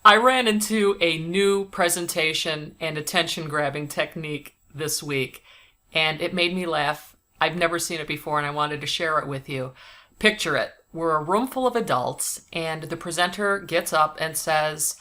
I ran into a new presentation and attention grabbing technique this week, and it made me laugh. I've never seen it before, and I wanted to share it with you. Picture it. We're a room full of adults, and the presenter gets up and says,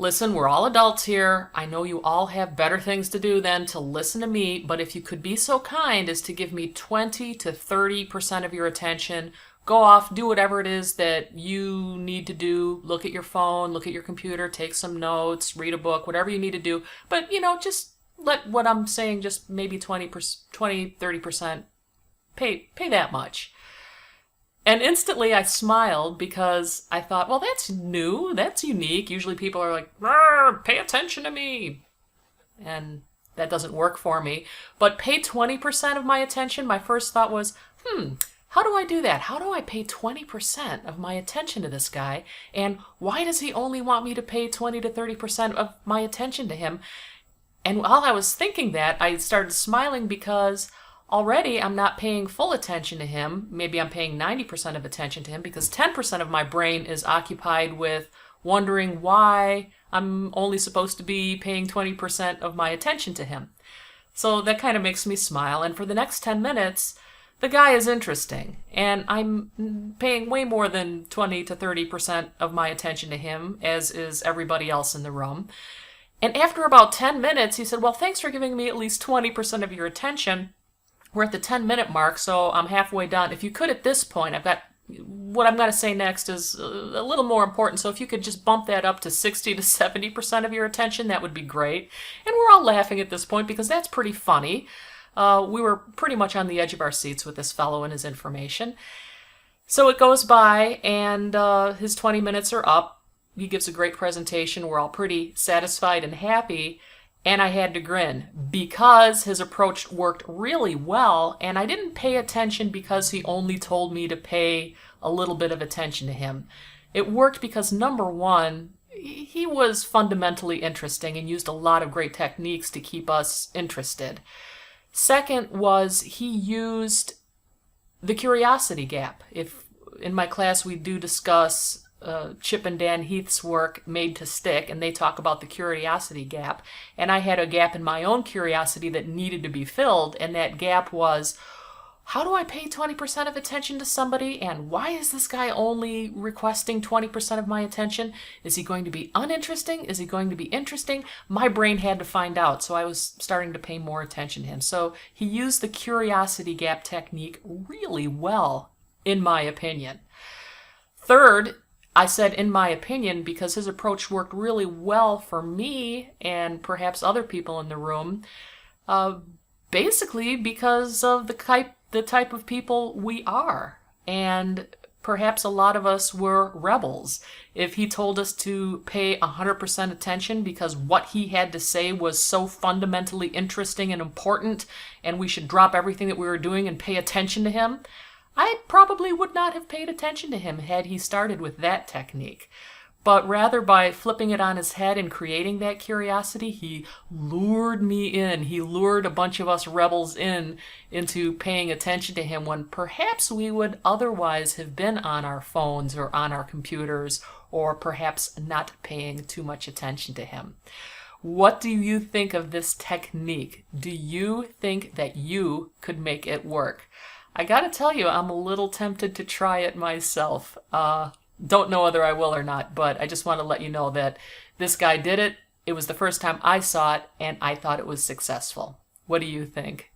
Listen, we're all adults here. I know you all have better things to do than to listen to me, but if you could be so kind as to give me 20 to 30% of your attention, go off, do whatever it is that you need to do. Look at your phone, look at your computer, take some notes, read a book, whatever you need to do. But, just let what I'm saying just maybe 20, 30% pay that much. And instantly I smiled because I thought, well, that's new, that's unique. Usually people are like, pay attention to me. And that doesn't work for me. But pay 20% of my attention, my first thought was, how do I do that? How do I pay 20% of my attention to this guy? And why does he only want me to pay 20 to 30% of my attention to him? And while I was thinking that, I started smiling because already I'm not paying full attention to him. Maybe I'm paying 90% of attention to him because 10% of my brain is occupied with wondering why I'm only supposed to be paying 20% of my attention to him. So that kind of makes me smile. And for the next 10 minutes, the guy is interesting. And I'm paying way more than 20 to 30% of my attention to him, as is everybody else in the room. And after about 10 minutes, he said, well, thanks for giving me at least 20% of your attention. We're at the 10-minute mark, so I'm halfway done. If you could at this point, what I'm going to say next is a little more important, so if you could just bump that up to 60 to 70% of your attention, that would be great. And we're all laughing at this point because that's pretty funny. We were pretty much on the edge of our seats with this fellow and his information. So it goes by, and his 20 minutes are up. He gives a great presentation. We're all pretty satisfied and happy. And I had to grin because his approach worked really well, and I didn't pay attention because he only told me to pay a little bit of attention to him. It worked because, number one, he was fundamentally interesting and used a lot of great techniques to keep us interested. Second was he used the curiosity gap. If in my class we do discuss Chip and Dan Heath's work, Made to Stick, and they talk about the curiosity gap. And I had a gap in my own curiosity that needed to be filled, and that gap was, how do I pay 20% of attention to somebody, and why is this guy only requesting 20% of my attention? Is he going to be uninteresting? Is he going to be interesting? My brain had to find out, so I was starting to pay more attention to him. So he used the curiosity gap technique really well, in my opinion. Third, I said in my opinion because his approach worked really well for me and perhaps other people in the room, basically because of the type of people we are. And perhaps a lot of us were rebels. If he told us to pay 100% attention because what he had to say was so fundamentally interesting and important, and we should drop everything that we were doing and pay attention to him, I probably would not have paid attention to him had he started with that technique. But rather by flipping it on his head and creating that curiosity, he lured me in. He lured a bunch of us rebels into paying attention to him when perhaps we would otherwise have been on our phones or on our computers or perhaps not paying too much attention to him. What do you think of this technique? Do you think that you could make it work? I gotta tell you, I'm a little tempted to try it myself. Don't know whether I will or not, but I just want to let you know that this guy did it. It was the first time I saw it, and I thought it was successful. What do you think?